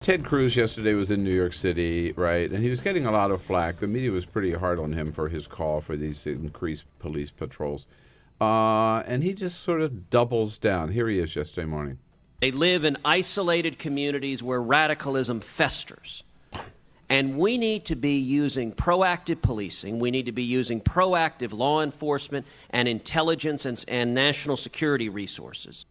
Ted Cruz yesterday was in New York City, right? And he was getting a lot of flack. The media was pretty hard on him for his call for these increased police patrols. And he just sort of doubles down. Here he is yesterday morning. They live in isolated communities where radicalism festers. And we need to be using proactive policing. We need to be using proactive law enforcement and intelligence and national security resources.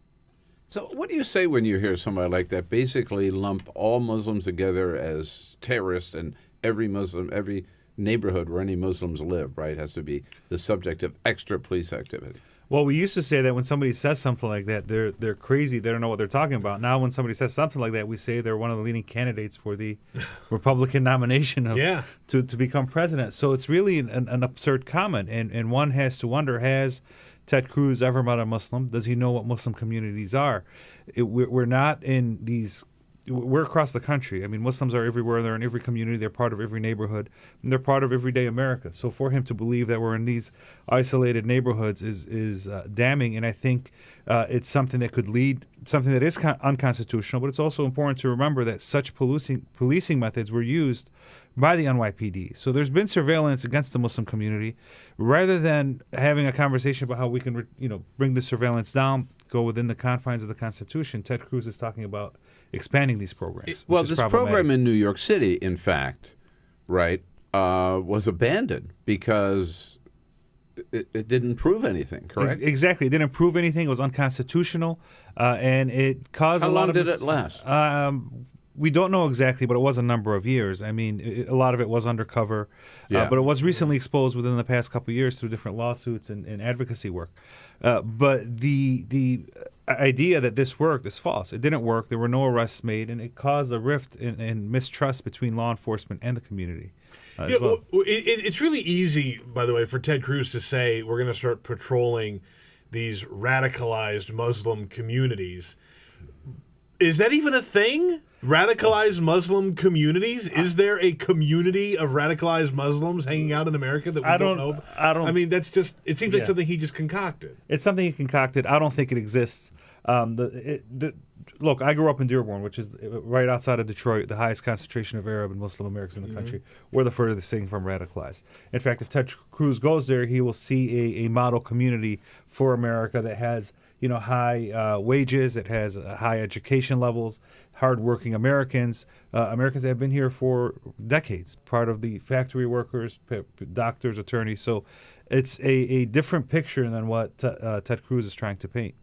So what do you say when you hear somebody like that basically lump all Muslims together as terrorists, and every Muslim, every neighborhood where any Muslims live, right, has to be the subject of extra police activity? Well, we used to say that when somebody says something like that, they're crazy. They don't know what they're talking about. Now, when somebody says something like that, we say they're one of the leading candidates for the Republican nomination to become president. So it's really an absurd comment, and one has to wonder, has Ted Cruz ever met a Muslim? Does he know what Muslim communities are? We're not in these. We're across the country. I mean, Muslims are everywhere. They're in every community. They're part of every neighborhood. And they're part of everyday America. So for him to believe that we're in these isolated neighborhoods is damning. And I think it's something that could lead, something that is unconstitutional. But it's also important to remember that such policing methods were used by the NYPD. So there's been surveillance against the Muslim community. Rather than having a conversation about how we can bring the surveillance down, go within the confines of the Constitution, Ted Cruz is talking about expanding these programs. Well, this program in New York City, in fact, right, was abandoned because it didn't prove anything, correct? Exactly. It didn't prove anything. It was unconstitutional, and it caused How a lot long of... did it last? We don't know exactly, but it was a number of years. I mean, a lot of it was undercover, but it was recently exposed within the past couple of years through different lawsuits and advocacy work. But the idea that this worked is false. It didn't work. There were no arrests made, and it caused a rift and mistrust between law enforcement and the community. Well. It's really easy, by the way, for Ted Cruz to say we're going to start patrolling these radicalized Muslim communities. Is that even a thing? Radicalized Muslim communities? Is there a community of radicalized Muslims hanging out in America that we don't know? I mean, that's just, it seems like something he just concocted. It's something he concocted. I don't think it exists. Look, I grew up in Dearborn, which is right outside of Detroit, the highest concentration of Arab and Muslim Americans in the country. We're the furthest thing from radicalized. In fact, if Ted Cruz goes there, he will see a model community for America that has high wages, it has high education levels, hardworking Americans, Americans that have been here for decades, part of the factory workers, doctors, attorneys. So it's a different picture than what Ted Cruz is trying to paint.